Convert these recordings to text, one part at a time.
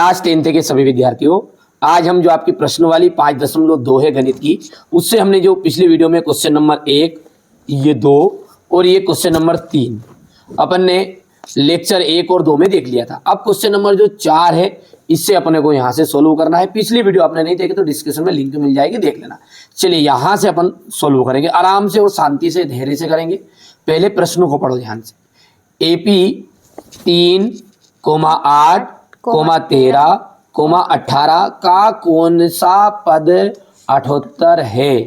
Class 10th के सभी विद्यार्थियों, आज हम जो आपकी प्रश्न वाली 5.2 है गणित की, उससे हमने जो पिछली वीडियो में क्वेश्चन नंबर 1, ये 2 और ये क्वेश्चन नंबर 3 अपन ने लेक्चर 1 और 2 में देख लिया था। अब क्वेश्चन नंबर जो 4 है इससे अपने को यहाँ से सोल्व करना है। पिछली वीडियो आपने नहीं देखी तो डिस्क्रिप्शन में लिंक मिल जाएगी, देख लेना। चलिए यहाँ से अपन सोल्व करेंगे, आराम से और शांति से धैर्य से करेंगे। पहले प्रश्नों को पढ़ो ध्यान से। एपी 3, 8, 13, 18 का कौन सा पद 78 है?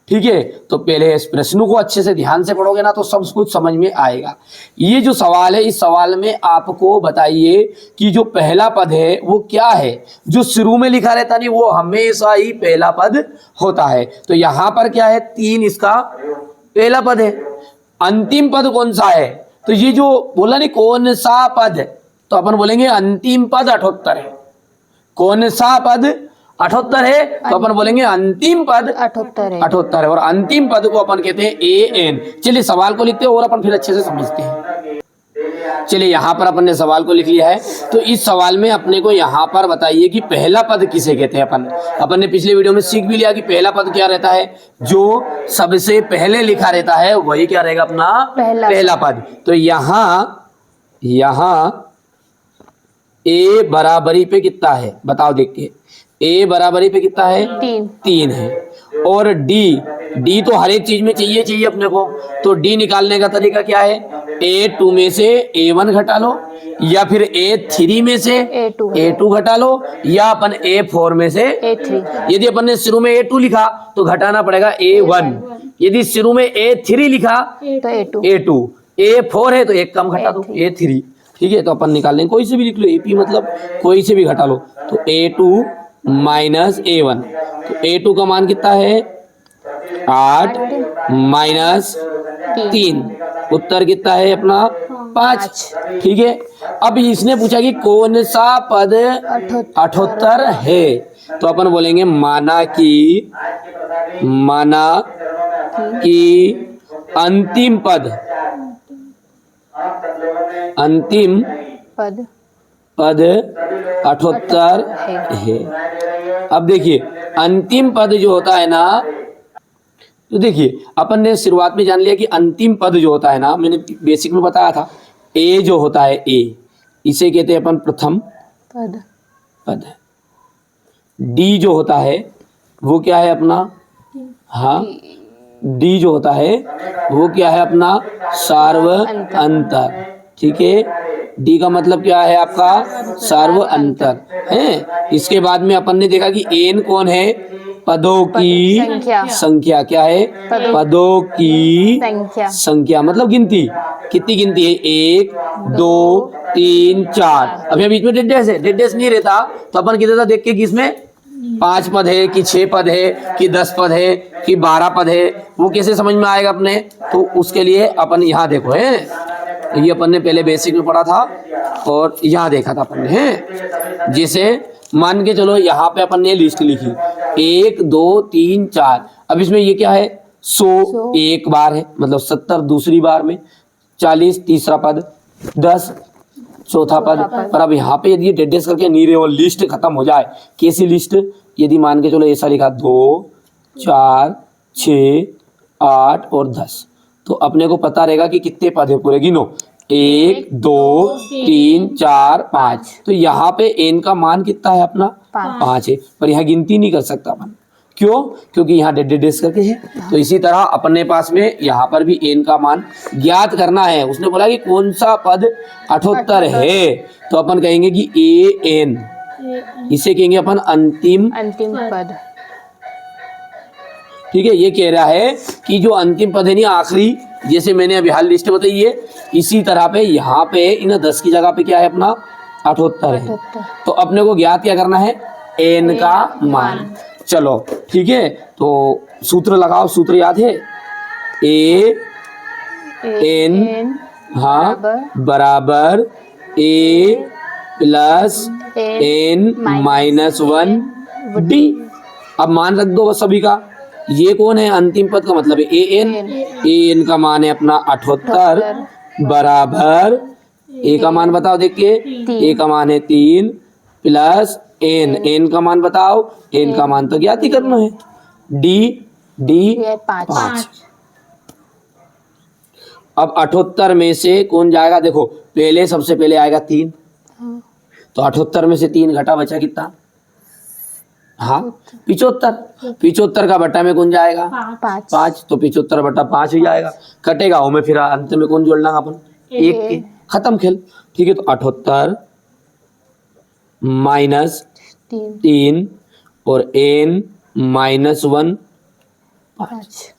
ठीक है, तो पहले इस प्रश्न को अच्छे से ध्यान से पढ़ोगे ना तो सब कुछ समझ में आएगा। ये जो सवाल है, इस सवाल में आपको बताइए कि जो पहला पद है वो क्या है। जो शुरू में लिखा रहता नहीं वो हमेशा ही पहला पद होता है। तो यहाँ पर क्या है, 3 इसका पहला पद है। अंतिम पद कौन सा है? तो ये जो बोला नहीं कौन सा पद, तो अपन बोलेंगे अंतिम पद 78 है। कौन सा पद 78 है? तो अपन बोलेंगे अंतिम पद 78 है। और अंतिम पद को अपन कहते हैं AN। चलिए सवाल को लिखते हैं और अपन फिर अच्छे से समझते हैं। चलिए यहाँ पर अपन ने सवाल को लिख लिया है। तो इस सवाल में अपने को यहाँ पर बताइए कि पहला पद किसे कहते हैं। अपन ने पिछले वीडियो में सीख भी लिया कि पहला पद क्या रहता है, जो सबसे पहले लिखा रहता है वही क्या रहेगा, अपना पहला पद। तो यहाँ A बराबरी पे कितना है बताओ, देखिए A बराबरी पे कितना है, 3 है। और D तो हर एक चीज में चाहिए अपने को। तो D निकालने का तरीका क्या है, A2 में से A1 घटा लो, या फिर A3 में से A2 घटा लो, या अपन A4 में से A3। यदि अपन ने शुरू में A2 लिखा तो घटाना पड़ेगा A1। यदि शुरू में A3 लिखा तो A2। A4 है तो एक कम घटा दो, A3। ठीक है, तो अपन निकाल लेंगे, कोई से भी लिख लो, AP मतलब कोई से भी घटा लो। तो A2 माइनस A1, तो A2 का मान कितना है, 8 माइनस 3, उत्तर कितना है अपना 5। ठीक है, अब इसने पूछा कि कौन सा पद 78 है। तो अपन बोलेंगे माना कि अंतिम पद 78 है। अब देखिए अंतिम पद जो होता है ना, तो देखिए अपन ने शुरुआत में जान लिया कि अंतिम पद जो होता है ना, मैंने बेसिक में बताया था, A जो होता है A, इसे कहते हैं अपन प्रथम पद। D जो होता है वो क्या है अपना, हाँ D जो होता है वो क्या है अपना सार्व अंतर। ठीक है, D का मतलब क्या है आपका सार्व अंतर है। इसके बाद में अपन ने देखा कि N कौन है, पदों की संख्या। क्या है, पदों की संख्या मतलब गिनती। कितनी गिनती है, 1 2 3 4। अब यहाँ बीच में डेडेस नहीं रहता तो अपन कहते था देख के कि इसमें 5 पद है कि 6 पद है कि 10 पद है कि 12 पद है, वो कैसे समझ में आएगा अपने। तो उसके लिए अपन यहाँ देखो है, ये अपन ने पहले बेसिक में पढ़ा था और यहाँ देखा था अपन ने है। जैसे मान के चलो यहाँ पे अपन ने लिस्ट लिखी 1 2 3 4। अब इसमें ये क्या है, 100 एक बार है, मतलब 70 दूसरी बार में, 40 तीसरा पद, 10 चौथा पद। पर अब यहाँ पे यदि डेडेस करके नहीं रहे, वो लिस्ट खत्म हो जाए, कैसी लिस्ट, यदि मान के चलो ऐसा लिखा 2 4 6 8 और 10, तो अपने को पता रहेगा कि कितने पद है पूरे, गिनो 1 2 3 4 5। तो यहाँ पे N का मान कितना है अपना 5 है, पर यहाँ गिनती नहीं कर सकता अपन। क्यों? क्योंकि यहाँ डेडेस करके है। तो इसी तरह अपने पास में यहाँ पर भी N का मान ज्ञात करना है। उसने बोला कि कौन सा पद 78 है, तो अपन कहेंगे कि AN, इसे कहेंगे अपन अंतिम पद। ठीक है, ये कह रहा है कि जो अंतिम पद है नहीं आखिरी, जैसे मैंने अभी हाल लिस्ट बताई है, इसी तरह पे यहाँ पे इन 10 की जगह पे क्या है अपना 78 है। तो अपने को ज्ञात क्या करना है, N का मान। चलो ठीक है, तो सूत्र लगाओ, सूत्र याद है, AN हाँ बराबर A plus N minus 1 D। अब मान रख दो बस सभी का। ये कौन है, अंतिम पद का मतलब है AN का मान है अपना 78 बराबर A का मान बताओ देखिए, A का मान है 3 प्लस एन, एन का मान बताओ, एन का मान तो ज्ञात ही करना है, डी 5। अब 78 में से कौन जाएगा, देखो पहले सबसे पहले आएगा 3, तो 78 में से 3 घटा, बचा कितना, हाँ 75, 75 का बटा में कौन जाएगा 5, तो 75 बटा 5 ही जाएगा, कटेगा वो में, फिर अंत में कौन जोड़ना अपन, 1 के, खत्म खेल। ठीक है, तो 78 माइनस 3 और n माइनस 1 5।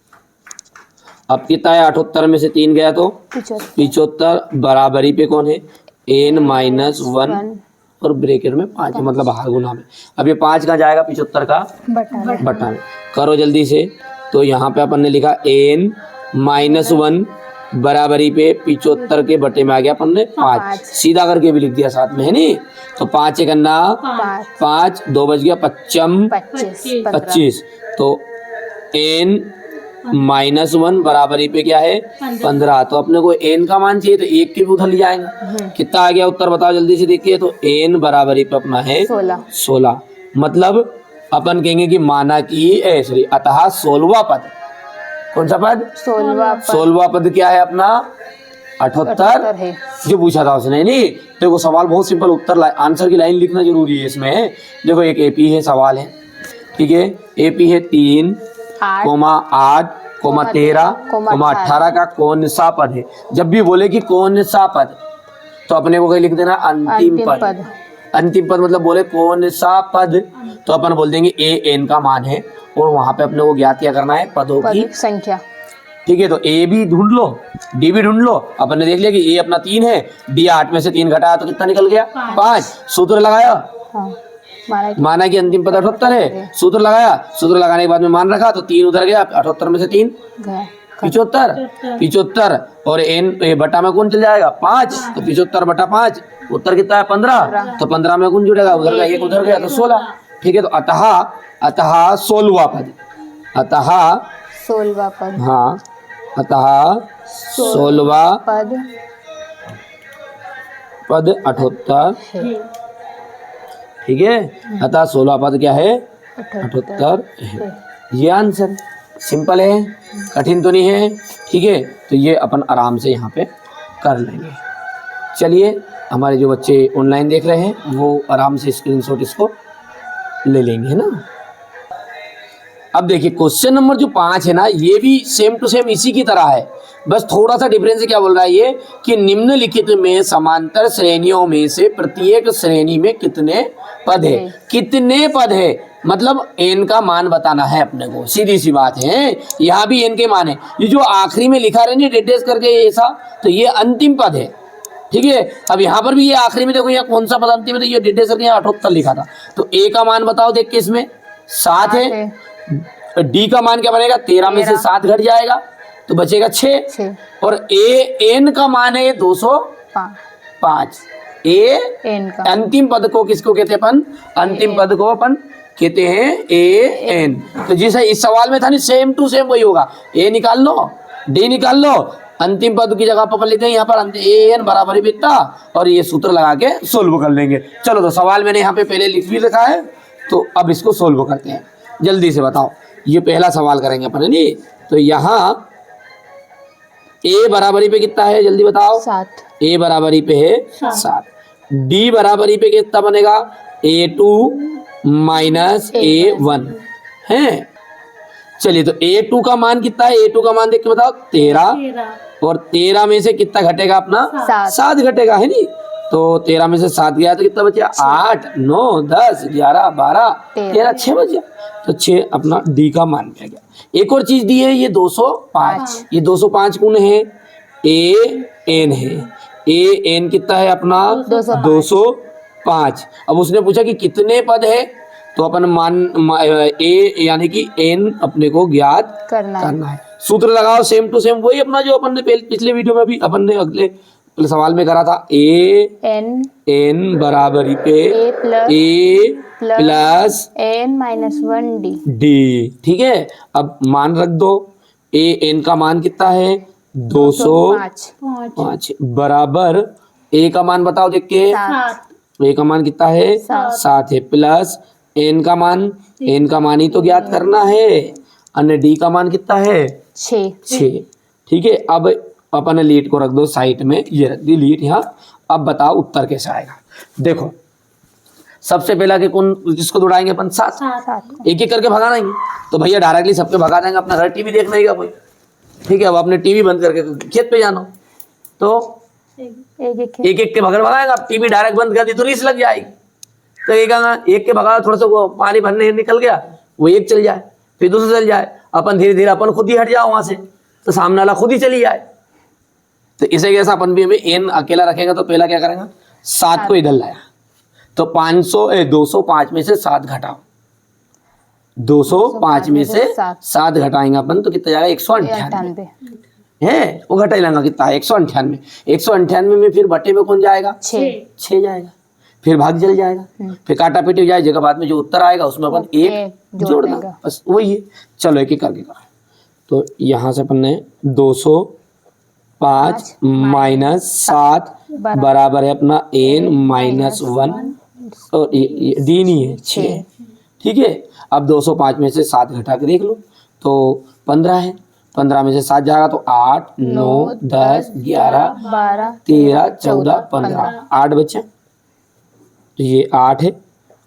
अब कितना है, 78 में से 3 गया तो 75, बराबरी पे कौन है, n माइनस 1 और ब्रैकेट में 5, मतलब बाहर गुना में। अब ये 5 कहाँ जाएगा, 75 का बटा में, करो जल्दी से। तो यहाँ पे अपन ने लिखा n माइनस 1 बराबरी पे 75 के बटे में आ गया अपन ने 5, सीधा करके भी लिख दिया साथ में, है नी। तो 5 एक अन्ना 5, 2 बच गया, 25, तो n माइनस 1 बराबरी पे क्या है 15, तो अपने को n का मान चाहिए, तो 1 के भी उधर ले जाएंगे। कितना आ गया उत्तर बताओ जल्दी से देखिए, तो n बराबरी पे अपना है 16, मतलब अपन कहेंगे कि माना कि सॉरी अतः 16वां पद, कौन सा पद, 16वां पद क्या है अपना 78 है, जो पूछा था उसने। नहीं देखो सवाल बहुत सिंपल, उत्तर आंसर की लाइन लिखना जरूरी है इसमें। देखो एक एपी है सवाल है, ठीक है, एपी है 3, 8, 13, 18 का कौन सा पद है। जब भी बोले कि कौन सा पद, तो अपने को कहीं लिख देना अंतिम पद। अंतिम पद मतलब बोले कौन सा पद, तो अपन बोल देंगे ए एन का मान है, और वहां पे अपने को ज्ञात क्या करना है, पदों की संख्या। ठीक है, तो ए भी ढूंढ लो, डी भी ढूंढ लो। अपन ने देख लिया कि ए अपना 3 है, डी 8 में से 3 घटाया तो कितना निकल गया 5। सूत्र लगाया, माना कि अंतिम पद 78 है, सूत्र लगाया, सूत्र लगाने के बाद में मान रखा, तो 3 उधर गया, 78 में से 3 75, और एन बटा में कौन चल जाएगा 5, तो 75 बटा 5 उत्तर कितना है 15, तो 15 में कौन जुड़ेगा, उधर का 1 उधर गया तो 16। ठीक है, तो अतः 16वां पद, अतः 16वां पद, हाँ अतः 16वां पद 78, ठीक है, अतः 16वां पद क्या है 78 है। ये आंसर सिंपल है, कठिन तो नहीं है। ठीक है, तो ये अपन आराम से यहाँ पे कर लेंगे। चलिए हमारे जो बच्चे ऑनलाइन देख रहे हैं वो आराम से स्क्रीनशॉट इसको ले लेंगे, है ना। अब देखिए क्वेश्चन नंबर जो 5 है ना, ये भी सेम टू सेम इसी की तरह है, बस थोड़ा सा डिफरेंस क्या बोल रहा है ये कि निम्नलिखित में समांतर श्रेणियों में से प्रत्येक श्रेणी में कितने पद है। कितने पद है मतलब n का मान बताना है अपने को, सीधी सी बात है। यहाँ भी n के मान है, ये जो आखिरी में लिखा रहे नहीं डेटेस करके ऐसा, तो ये अंतिम पद है। ठीक है, अब यहाँ पर भी ये आखिरी में देखो यहाँ कौन सा पद अंतिम है, तो ये डेटेस करके यहाँ 78 लिखा था, तो a का मान बताओ देख के, इसमें 7 है, डी का मान क्या बनेगा 13 में से 7 घट जाएगा तो बचेगा 6, और ए एन का मान है 205। ए एन का अंतिम पद को किसको कहते हैं अपन, अंतिम पद को अपन कहते हैं ए एन। तो जैसा इस सवाल में था नहीं, सेम टू सेम वही होगा, ए निकाल लो, डी निकाल लो, अंतिम पद की जगह पर अपन लेते हैं यहाँ पर ए एन बराबर इतना, और ये सूत्र लगा के सोल्व कर लेंगे। चलो तो सवाल मैंने यहाँ पे पहले लिख भी रखा है, तो अब इसको सोल्व करते हैं। जल्दी से बताओ, ये पहला सवाल करेंगे अपन, नहीं तो यहाँ ए बराबरी पे कितना है जल्दी बताओ, 7। ए बराबरी पे है 7, डी बराबरी पे कितना बनेगा A2 माइनस A1 है। चलिए तो A2 का मान कितना है, A2 का मान देख के बताओ 13, और 13 में से कितना घटेगा अपना 7 घटेगा, है नी। तो 13 में से 7 गया तो कितना बचा 8, 9, 10, 11, 12, 13, 6 बचा, तो 6 अपना डी का मान आ गया। एक और चीज दी है ये 205, ये 205 कौन है, ए एन है, ए एन कितना है अपना 205। अब उसने पूछा कि कितने पद है, तो अपन मान ए यानी कि एन अपने को ज्ञात करना है। सूत्र लगाओ सेम टू सेम वही अपना जो अपन ने पिछले वीडियो में भी अपन ने अगले सवाल में करा था, ए एन बराबरी पे ए प्लस एन माइनस 1 डी। ठीक है, अब मान रख दो, ए एन का मान कितना है 205 बराबर ए का मान बताओ देख के तो ए का मान कितना है 7 है, प्लस एन का मान ही तो ज्ञात करना है, अन्य डी का मान कितना है 6। ठीक है, अब अपन लीट को रख दो साइड में, ये रख दी लीट यहाँ। अब बताओ उत्तर कैसे आएगा। देखो सबसे पहला कि कौन जिसको दौड़ाएंगे अपन 7, एक एक करके भगा देंगे तो भैया डायरेक्टली सबके भगा देंगे, अपना घर टीवी देखना ही का कोई। ठीक है, अब आपने टीवी बंद करके खेत पे जाना तो एक एक के भगाएगा, टीवी डायरेक्ट बंद कर दी तो रीस लग जाएगी। तो एक के भगा, थोड़ा सा वो पानी भरने निकल गया, वो एक चल जाए, फिर दूसरा चल जाए, अपन धीरे धीरे अपन खुद ही हट जाओ वहां से, तो सामने वाला खुद ही चली जाए। तो इसे कैसा अपन भी हमें एन अकेला रखेगा तो पहला क्या करेगा 7 को इधर लाया, तो 205 में से 7 घटाओ, 205 में से 7 घटाएंगे अपन तो कितना जाएगा 198 है, वो घटा ही लेंगे कितना है 198। 198 में फिर बटे में कौन जाएगा 6 जाएगा, फिर भाग जल जाएगा, फिर काटा पीटी हो जाएगा, बाद में जो उत्तर आएगा उसमें अपन 1 जोड़ देंगे, बस वही है। चलो एक एक करके करो। तो यहाँ से अपन ने 205 माइनस 7 बराबर है अपना n माइनस 1 और डी नहीं है 6। ठीक है, अब 205 में से 7 घटा के देख लो तो 15 है, 15 में से 7 जाएगा तो 8 9 10 11 13 14 15 8 बचे, तो ये 8 है,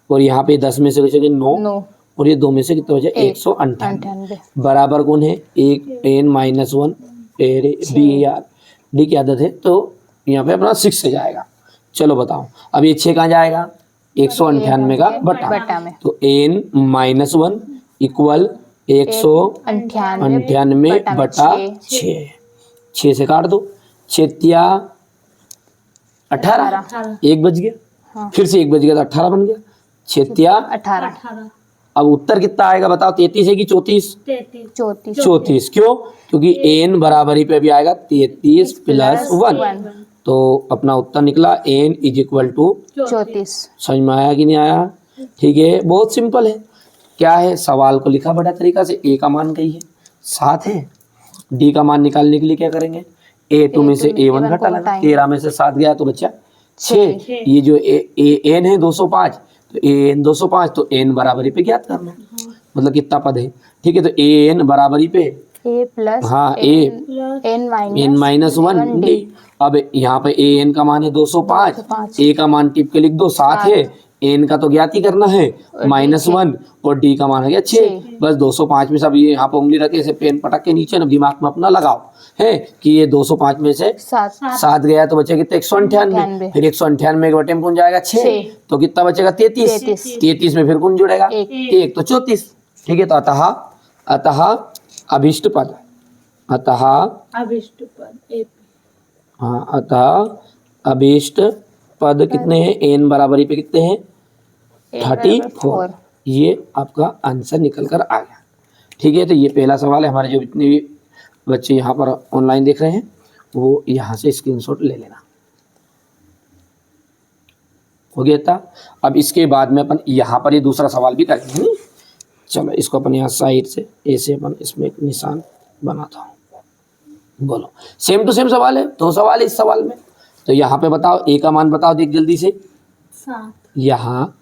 और यहाँ पे 10 में से बचेगा 9 और ये 2 में से कितना बचे 198 बराबर कौन है एक n माइनस 1 डी यार, डी की आदत है तो यहाँ पे अपना 6 से जाएगा। चलो बताओ अब ये 6 कहाँ जाएगा 198 का बटा में, तो n माइनस 1 इक्वल 198 बटा 6, 6 से काट दो, 6 18 एक बच गया, फिर से एक बच गया तो 18 बन गया, 6 18। अब उत्तर कितना आएगा बताओ 33 है कि 34? 34 क्यों? क्योंकि n बराबरी पे भी आएगा 33 प्लस 1, तो अपना उत्तर निकला n इज इक्वल टू 34। समझ में आया कि नहीं आया? ठीक है, बहुत सिंपल है। क्या है, सवाल को लिखा बड़ा तरीका से, a का मान कही है 7 है, d का मान निकालने के लिए क्या करेंगे a2 में से a1 घटा लेंगे, 13 में से 7 गया तो बच्चा 6, ये जो n है 205 तो an 205 तो n बराबरी पे ज्ञात करना, मतलब कितना पद है। ठीक है, तो an बराबरी पे a प्लस हाँ n माइनस 1 डी। अब यहाँ पे an का मान है 205, a का मान टिप के लिख दो 7 है, n का तो ज्ञात ही करना है -1 और d का मान है 6। बस 205 में सब ये यहाँ पे उंगली रखे ऐसे पेन पटक के नीचे ना दिमाग में अपना लगाओ है कि ये 205 में से 7 गया तो बचेगा कितना 198, फिर 198 के बटे में कौन जाएगा 6, तो कितना बचेगा 33 में फिर कौन जुड़ेगा 1 तो 34। ठीक है, तो अतः अभिष्ट पद, अतः अभिष्ट पद कितने हैं n बराबरी पे कितने हैं 34, ये आपका आंसर निकल कर आ गया। ठीक है, तो ये पहला सवाल है। हमारे जो जितने भी बच्चे यहाँ पर ऑनलाइन देख रहे हैं वो यहाँ से स्क्रीनशॉट ले लेना, हो गया था। अब इसके बाद में अपन यहाँ पर ये दूसरा सवाल भी करेंगे। चलो इसको अपन यहाँ साइड से ऐसे अपन इसमें एक निशान बनाता हूँ। बोलो, सेम टू सेम सवाल है, 2 सवाल है इस सवाल में। तो यहाँ पे बताओ a का मान बताओ, देख जल्दी से। 7। यहाँ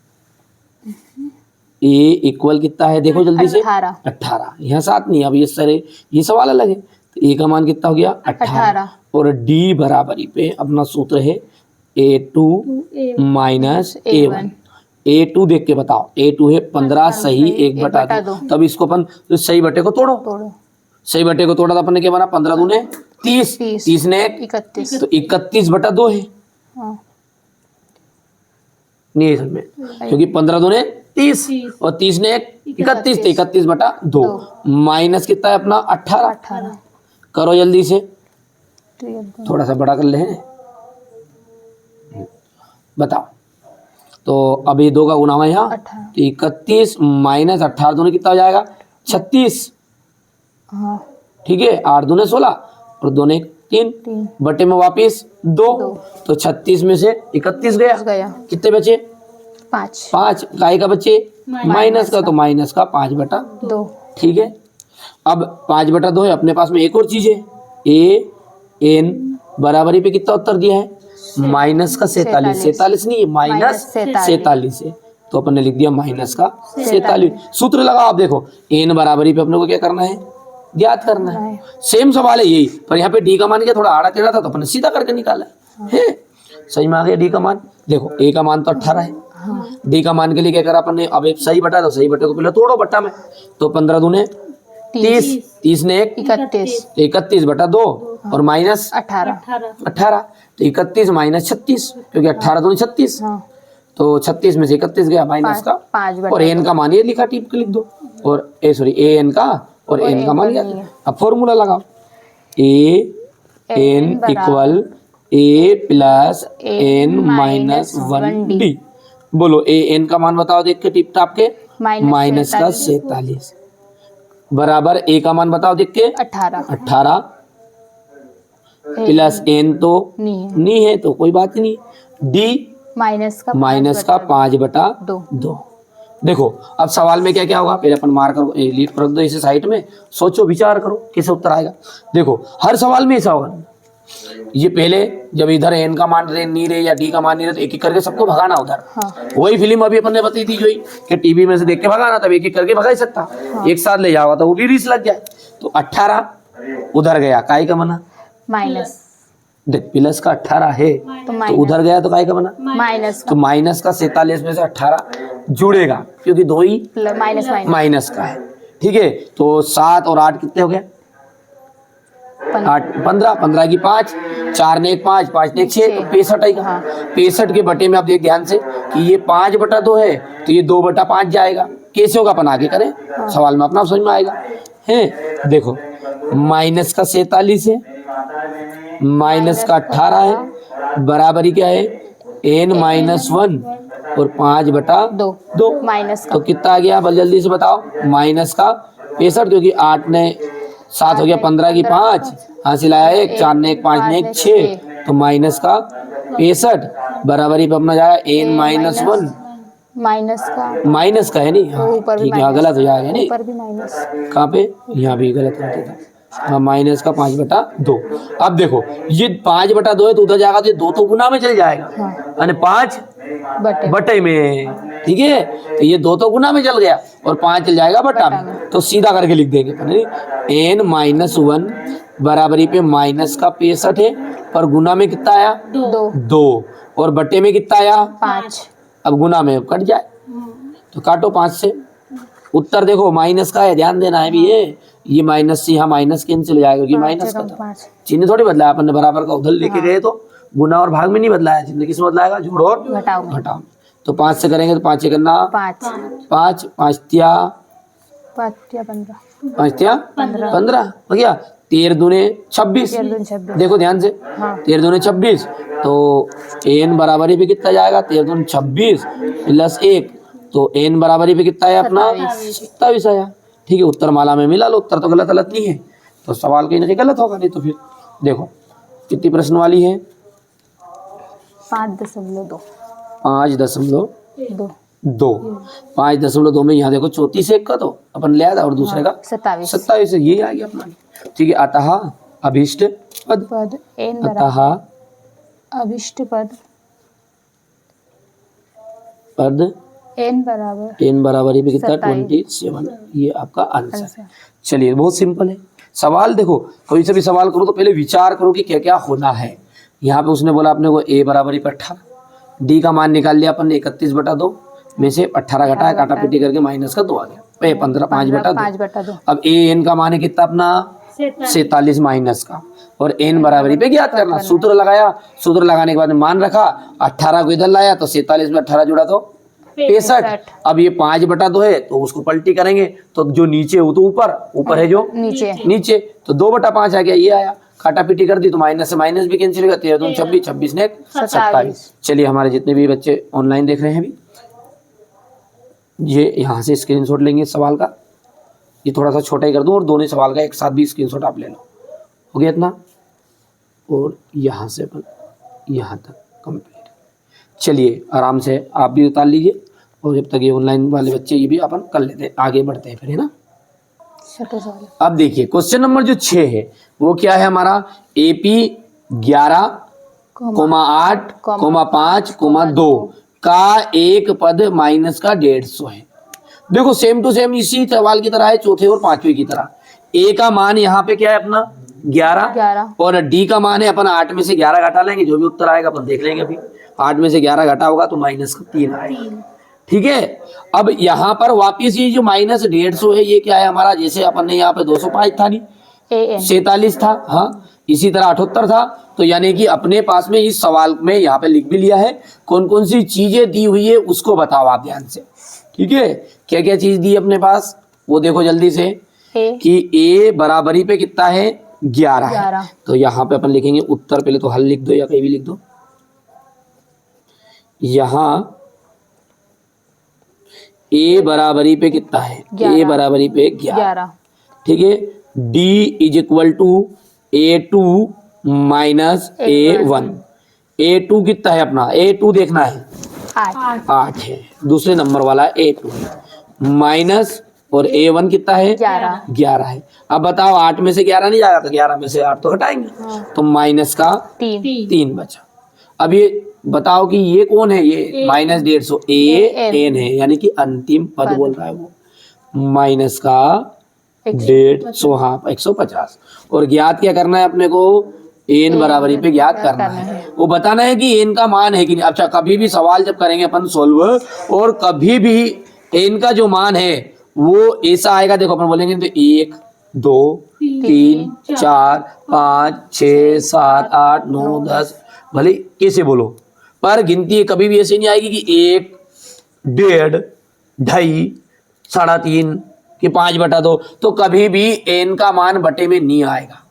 a इक्वल कितना है देखो जल्दी से 18। यहाँ 7 नहीं, अब ये सवाल अलग है। तो a का मान कितना हो गया 18 और d बराबरी पे अपना सूत्र है a2 माइनस a1। a2 देख के बताओ, a2 है 15 सही 1 बटा 2, तब इसको अपन तो सही बटे को तोड़ो, सही बटे को तोड़ा तो अपन ने क्या बना 15 दूने 30, 30 ने 31, तो 31 बटा 2 है। नहीं समझ, क्योंकि 15 दूने 30 और 30 ने 31, तो 31 बटा 2 माइनस कितना है अपना 18। करो जल्दी से, थोड़ा सा बड़ा कर ले, बताओ। तो अब ये 2 का गुना हुआ यहाँ, तो 31 माइनस 18 दूने कितना हो जाएगा 36। ठीक है, 8 दूने 16 और 2 ने 3 बटे में वापिस 2, तो 36 में से 31 गया, कितने बचे 5 काय का बचे माइनस का, तो माइनस का 5 बटा 2। ठीक है, अब 5 बटा 2 है, अपने पास में एक और चीज है a n बराबरी पे कितना उत्तर दिया है माइनस का 47, 47 नहीं माइनस 47 है, तो अपन ने लिख दिया माइनस का 47। सूत्र लगाओ, आप देखो n बराबरी पे अपने को क्या करना है, ज्ञात करना है। सेम सवाल है यही, पर यहाँ पे डी का मान क्या थोड़ा आड़ा टेढ़ा था तो अपन ने सीधा करके निकाला है। सही में आ गया डी का मान। देखो ए का मान तो 18 है, डी का मान के लिए क्या करा अपन ने, अब एक सही बटा, तो सही बटे को पहले तोड़ो बट्टा में, तो 15 दूने 30, 30 ने 31 बटा 2 और माइनस 18, तो 31 माइनस 36, क्योंकि 18 दूनी 36, तो 36 में से 31 गया माइनस का, और एन का मान ये लिखा टिप के लिख दो, और ए सॉरी ए एन का, और एन का मान गया। अब फॉर्मूला लगाओ, A N equal A plus N minus 1 D. बोलो ए एन का मान बताओ देख के टिप टाप के, माइनस का 47 बराबर ए का मान बताओ देख के 18 प्लस एन तो नहीं है तो कोई बात नहीं, डी माइनस का 5 बटा 2। देखो अब सवाल में क्या क्या होगा, पहले अपन मार्कर लीड रख दो इसे साइड में, सोचो विचार करो कैसे उत्तर आएगा। देखो हर सवाल में ऐसा होगा, ये पहले जब इधर एन का मान नहीं रहे या डी का मान नहीं रहे तो एक एक करके सबको भगाना उधर। वही फिल्म अभी अपन ने बताई थी जो कि टीवी में से देख के भगाना, तब एक एक करके भगा ही सकता, एक साथ ले जाओगा तो वो भी रीस लग जाए। तो 18 उधर गया, काय का बना माइनस, देख प्लस का 18 है तो उधर गया तो काय का बना माइनस, तो माइनस का 47 में से 18 जुड़ेगा क्योंकि दो ही माइनस का है। ठीक है, तो 7 और 8 कितने हो गए, 8 15, 15 की 5, 4 ने 1 5, 5 ने 6, तो 65 आएगा। 65 के बटे में आप देख ध्यान से कि ये 5 बटा 2 है तो ये 2 बटा 5 जाएगा। कैसे होगा अपन आगे करें, सवाल में अपना समझ में आएगा। है देखो माइनस का 47 है, माइनस का 18 है, बराबरी क्या है n माइनस 1 और 5 बटा 2 माइनस, तो कितना आ गया जल्दी से बताओ, माइनस का 65, क्योंकि 8 ने 7 हो गया, 15 की 5 हासिल आया 1, 4 ने 1 5 ने 1 6, तो माइनस का 65 बराबरी पे अपना जाएगा n माइनस 1, माइनस का है नहीं, हाँ ठीक है, गलत हो जाएगा नहीं, कहाँ पे यहाँ भी गलत हो जाता, हाँ माइनस का 5 बटा 2। अब देखो ये 5 बटा 2 है तो उधर जाएगा तो ये 2 तो गुना में चल जाएगा, यानी 5 बटे में, ठीक है, तो ये 2 तो गुना में चल गया और 5 चल जाएगा बटा में, तो सीधा करके लिख देंगे n माइनस 1 बराबरी पे माइनस का 65 है, पर गुना में कितना आया 2 और बटे में कितना आया 5, अब गुना में कट जाए तो काटो 5 से, उत्तर देखो माइनस का है, ध्यान देना है भी ये माइनस से यहाँ माइनस कैंसिल हो जाएगा, क्योंकि माइनस का था, चिन्ह थोड़ी बदलाया अपन ने, बराबर का उधर लेके गए तो गुना और भाग में नहीं बदलाया, चिन्ह किस में बदलाएगा, जोड़ और घटाओ। तो 5 से करेंगे तो 5 से करना 5 5 तिया 15 हो गया, 13 दूने 26, देखो ध्यान से 13 दूने 26, तो n बराबरी पे कितना जाएगा 13 दूने 26 प्लस 1, तो n बराबरी पे कितना है अपना 27 आया। ठीक है, उत्तर माला में मिला लो, उत्तर तो गलत नहीं है, तो सवाल कहीं ना कहीं गलत होगा, नहीं तो फिर देखो कितनी प्रश्न वाली है 5.2 5.2 में यहाँ देखो 34 1 का तो अपन ले आया था और दूसरे का 27 है, ये आ गया अपना। ठीक है, अतः अभीष्ट पद अतः अभीष्ट पद n बराबरी पे कितना 27, ये आपका आंसर। चलिए बहुत सिंपल है सवाल। देखो कोई से भी सवाल करो तो पहले विचार करो कि क्या क्या होना है। यहाँ पे उसने बोला अपने को a बराबरी पे 18, d का मान निकाल लिया अपन ने 31 बटा 2 में से 18 घटाया, काटा पीटी करके माइनस का 2 आ गया, 15 5 बटा 2। अब a n का मान है कितना अपना 47 माइनस का, और n बराबरी पे ज्ञात करना। सूत्र लगाया, सूत्र लगाने के बाद मान रखा, 18 को इधर लाया तो 47 में 18 जुड़ा तो 65। अब ये 5 बटा 2 है तो उसको पलटी करेंगे तो जो नीचे वो तो ऊपर है जो नीचे, तो 2 बटा 5 आ गया, ये आया, काटा पीटी कर दी तो माइनस से माइनस भी कैंसिल होगा, 13 दूनी 26, 26 ने 27। चलिए हमारे जितने भी बच्चे ऑनलाइन देख रहे हैं अभी, ये यहाँ से स्क्रीनशॉट लेंगे सवाल का, ये थोड़ा सा छोटा ही कर दूं और दोनों सवाल का एक साथ भी स्क्रीनशॉट आप ले लो, हो गया इतना, और यहाँ से अपन यहाँ तक कंप्लीट। चलिए आराम से आप भी उतार लीजिए, और जब तक ये ऑनलाइन वाले बच्चे ये भी अपन कर लेते हैं, आगे बढ़ते हैं फिर, है ना। अब देखिए क्वेश्चन नंबर जो 6 है वो क्या है हमारा, AP 11 कोमा 8 कोमा 5 कोमा 2 का एक पद माइनस का 150 है। देखो सेम टू सेम इसी सवाल की तरह है, चौथे और पांचवे की तरह। ए का मान यहाँ पे क्या है अपना 11 और डी का मान है अपन 8 में से 11 घटा लेंगे, जो भी उत्तर आएगा अपन देख लेंगे। अभी 8 में से 11 घटा होगा तो माइनस का 3 आएगा। ठीक है, अब यहाँ पर वापिस ये जो माइनस 150 है ये क्या है हमारा, जैसे अपन ने यहाँ पे 205 था नहीं, 47 था, हाँ इसी तरह 78 था। तो यानी कि अपने पास में इस सवाल में यहाँ पे लिख भी लिया है कौन कौन सी चीजें दी हुई है उसको बताओ आप ध्यान से। ठीक है, क्या क्या चीज दी अपने पास वो देखो जल्दी से कि ए बराबरी पे कितना है 11 है। तो यहाँ पे अपन लिखेंगे उत्तर, पहले तो हल लिख दो या कहीं भी लिख दो। यहाँ ए बराबरी पे कितना है, ए बराबरी पे 11। ठीक है, D is equal to A2 minus A1। A2 कितना है अपना, A2 देखना है 8 है, दूसरे नंबर वाला A2 माइनस और A1 कितना है 11 है। अब बताओ 8 में से 11 नहीं जाएगा तो 11 में से 8 तो हटाएंगे तो माइनस का 3 बचा। अब ये बताओ कि ये कौन है, ये माइनस 150 एन है, यानी कि अंतिम पद बोल रहा है वो, माइनस का 150 हाँ 150। और ज्ञात क्या करना है अपने को, एन बराबरी पे ज्ञात करना है, वो बताना है कि एन का मान है कि नहीं। अच्छा कभी भी सवाल जब करेंगे अपन सोल्व और कभी भी एन का जो मान है वो ऐसा आएगा, देखो अपन बोलेंगे तो 1 2 3 4 5 6 7 8 9 10 भले कैसे बोलो, पर गिनती कभी भी ऐसे नहीं आएगी कि 1 1.5 2.5 3.5 कि 5/2, तो कभी भी एन का मान बटे में नहीं आएगा,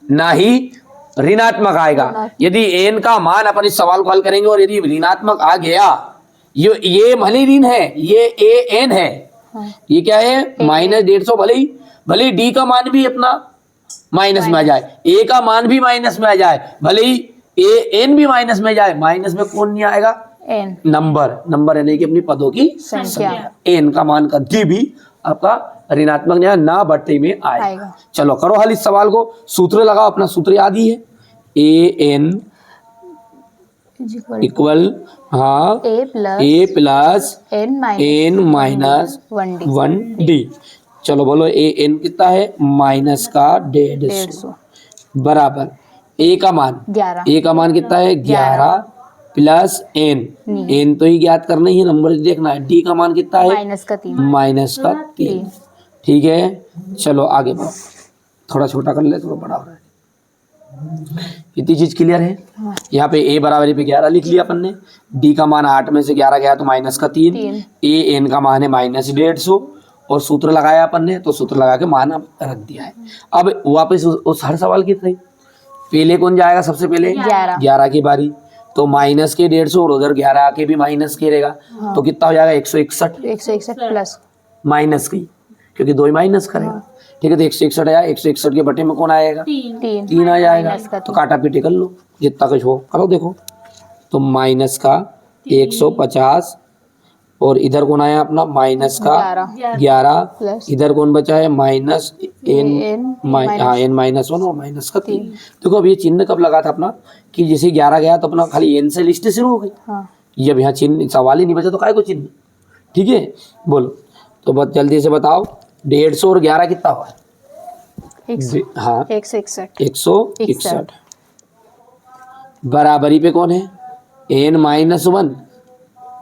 ना ही ऋणात्मक आएगा। यदि एन का मान अपन इस सवाल को हल करेंगे और यदि ऋणात्मक आ गया, ये भले ऋण है, ये ए एन है, ये क्या है माइनस 150, भले ही डी का मान भी अपना माइनस में आ जाए, ए का मान भी माइनस में आ जाए, भले ही ए एन भी माइनस में जाए, माइनस में कौन नहीं आएगा एन, नंबर यानी कि अपनी पदों की संख्या। एन का मान कभी भी आपका ऋणात्मक ना बट्टे में आएगा। चलो करो हल इस सवाल को, सूत्र लगाओ, अपना सूत्र याद ही है, ए एन इक्वल हाँ ए प्लस एन माइनस 1D। चलो बोलो ए एन कितना है माइनस का 150 बराबर ए का मान, ए का मान कितना है 11 प्लस एन तो ही ज्ञात करना ही है, नंबर देखना है। डी का मान कितना है माइनस का 3। ठीक है, चलो आगे बढ़ो, थोड़ा छोटा कर ले, थोड़ा बड़ा हो रहा है। इतनी चीज क्लियर है। यहाँ पे ए बराबरी पे 11 लिख लिया अपन ने, डी का मान 8 में से 11 गया तो माइनस का 3, ए एन का मान है माइनस 150 और सूत्र लगाया अपन ने, तो सूत्र लगा के मान अब रख दिया है। अब वापस उस हर सवाल की तरह पहले कौन जाएगा, सबसे पहले 11 की बारी, तो माइनस के 150 और उधर 11 के भी माइनस के रहेगा, तो कितना हो जाएगा 161 प्लस माइनस की, क्योंकि 2 ही माइनस करेगा। ठीक है, तो 161 आया, 161 के बटे में कौन आएगा 3 आ जाएगा, तो काटा पीटी कर लो जितना कुछ हो करो। देखो तो माइनस का 150 और इधर कौन आया अपना माइनस का 11, इधर कौन बचा है माइनस एन माइनस 1 और माइनस का 3। देखो अब ये चिन्ह कब लगा था अपना कि जैसे 11 गया तो अपना खाली एन से लिस्ट शुरू हो गई। जब यहाँ चिन्ह सवाल ही नहीं बचा तो काय को चिन्ह। ठीक है, बोलो तो बहुत जल्दी से बताओ 150 और 11 कितना हुआ, हाँ 161 बराबरी पे कौन है एन माइनस 1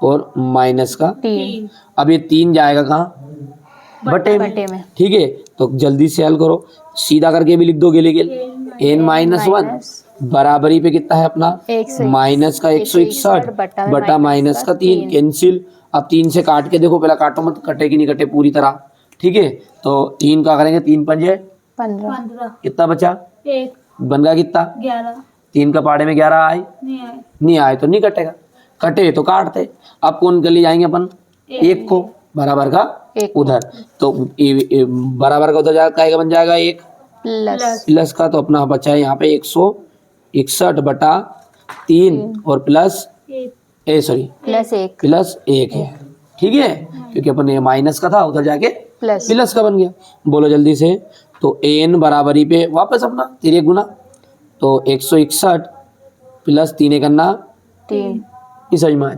और माइनस का 3। अब ये 3 जाएगा कहाँ बटे में। ठीक है, तो जल्दी से हल करो, सीधा करके भी लिख दो गेले एन माइनस 1 बराबरी पे कितना है अपना माइनस का 161 बटा माइनस का 3 कैंसिल। अब 3 से काट के देखो, पहला काटो मत, कटे कि नहीं कटे पूरी तरह। ठीक है, तो 3 का करेंगे 3 पंजे 15, कितना बचा 1 बन गया कितना 11, 3 का पाड़े में 11 आए नहीं आए तो नहीं कटेगा, कटे तो काटते। अब कौन कर ले जाएंगे अपन 1 को बराबर का उधर, तो बराबर का उधर जाएगा बन जाएगा 1 प्लस का, तो अपना बचा है यहाँ पे 161 बटा 3 और प्लस प्लस 1 है। ठीक है, क्योंकि अपन ये माइनस का था उधर जाके प्लस का बन गया। बोलो जल्दी से, तो एन बराबरी पे वापस अपना 3 गुना, तो 161 प्लस 3 एक अन्ना 3 ये समझ में आ रही,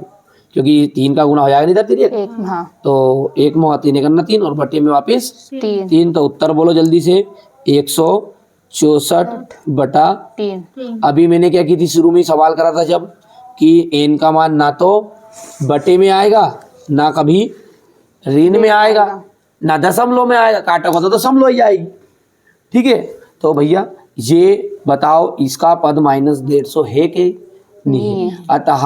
क्योंकि 3 का गुना हो जाएगा नहीं धरती एक, 1 हाँ तो 1 में होगा 3 एक अन्ना 3 और बटे में वापिस 3 3। तो उत्तर बोलो जल्दी से 164 बटा 3 अभी मैंने क्या की थी शुरू में ही सवाल करा था जब कि n का मान ना तो बटे में आएगा ना कभी ऋण में आएगा ना दशमलव में आएगा, काटोगे तो दशमलव ही आएगी। ठीक है, तो भैया ये बताओ इसका पद -150 है कि नहीं है। अतः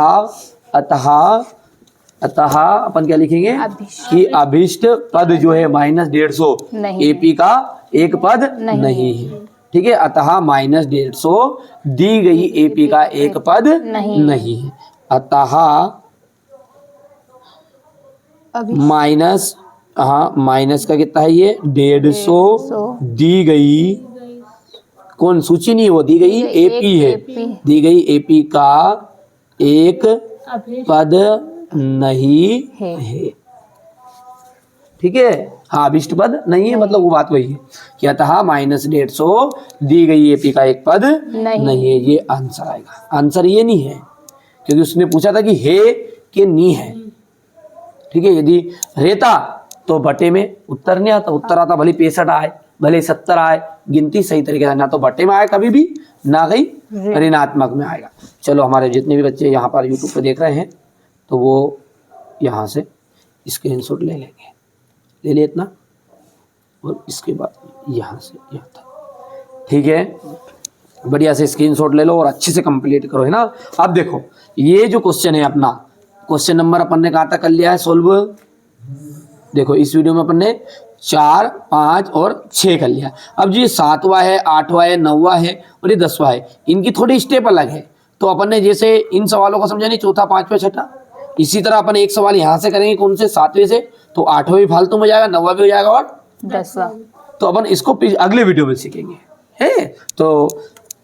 अपन क्या लिखेंगे अभिष्ट। कि अभिष्ट पद जो है -150 नहीं एपी का एक पद नहीं है। ठीक है, अतः -150 दी गई एपी का एक पद नहीं है। अतः माइनस, हाँ माइनस का कितना है ये 150 दी गई, कौन सूची नहीं है वो दी गई एपी है, दी गई एपी का एक पद नहीं है। ठीक है, हाँ अभिष्ट पद नहीं है, मतलब वो बात वही है कि अतः -150 दी गई एपी का एक पद नहीं है, ये आंसर आएगा। आंसर ये नहीं है क्योंकि उसने पूछा था कि है कि नहीं है। ठीक है, यदि रहता तो बटे में उत्तर नहीं आता, उत्तर आता भले 65 आए भले 70 आए, गिनती सही तरीके से ना तो बटे में आए कभी भी ना कहीं ऋणात्मक में आएगा। चलो हमारे जितने भी बच्चे यहाँ पर यूट्यूब पे देख रहे हैं तो वो यहाँ से स्क्रीनशॉट ले लेंगे, ले लिए इतना, और इसके बाद यहाँ से यहाँ तक। ठीक है, बढ़िया से स्क्रीनशॉट ले लो और अच्छे से कंप्लीट करो, है ना। अब देखो ये जो क्वेश्चन है अपना, क्वेश्चन नंबर अपन ने कहाँ तक कर लिया है सोल्व। देखो इस वीडियो में अपन ने 4, 5 और 6 कर लिया। अब जो ये 7वां है, 8वां है, 9वां है और ये 10वां है, इनकी थोड़ी स्टेप अलग है। तो अपन ने जैसे इन सवालों को समझा नहीं, चौथा, 5वां, 6ठा, इसी तरह अपन एक सवाल यहाँ से करेंगे कौन से 7वें से, तो 8वां भी फालतू में जाएगा, 9वां भी हो जाएगा और 10वां। तो अपन इसको अगले वीडियो में सीखेंगे, है। तो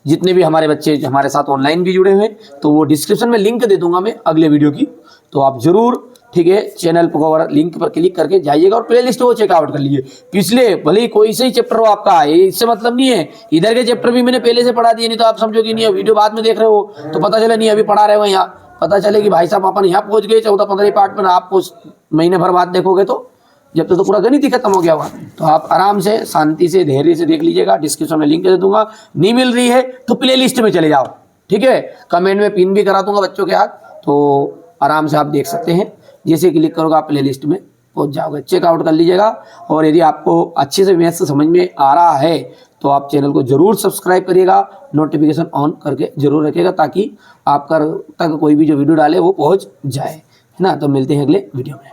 जितने भी हमारे बच्चे हमारे साथ ऑनलाइन भी जुड़े हुए हैं तो वो डिस्क्रिप्शन में लिंक दे दूंगा मैं अगले वीडियो की, तो आप जरूर, ठीक है, चैनल पर लिंक पर क्लिक करके जाइएगा और प्लेलिस्ट वो चेकआउट कर लीजिए। पिछले भले ही कोई से ही चैप्टर हो आपका, इससे मतलब नहीं है, इधर के चैप्टर भी मैंने पहले से पढ़ा दिए, नहीं तो आप समझोगे नहीं है, वीडियो बाद में देख रहे हो तो पता चला नहीं अभी पढ़ा रहे हो, यहाँ पता चले कि भाई साहब अपन यहाँ पहुंच गए 14-15 पार्ट में, आप महीने भर बाद देखोगे तो जब तक तो पूरा गणित ही खत्म हो गया हुआ। तो आप आराम से शांति से धैर्य से देख लीजिएगा, डिस्क्रिप्शन में लिंक दे दूंगा। नहीं मिल रही है तो प्ले लिस्ट में चले जाओ, ठीक है, कमेंट में पिन भी करा दूंगा बच्चों के हाथ, तो आराम से आप देख सकते हैं। जैसे क्लिक करोगे आप प्ले लिस्ट में पहुंच जाओगे, चेकआउट कर लीजिएगा। और यदि आपको अच्छे से मैथ्स समझ में आ रहा है तो आप चैनल को जरूर सब्सक्राइब करिएगा, नोटिफिकेशन ऑन करके जरूर रखिएगा ताकि आपका तक कोई भी जो वीडियो डाले वो पहुंच जाए, है ना। तो मिलते हैं अगले वीडियो में।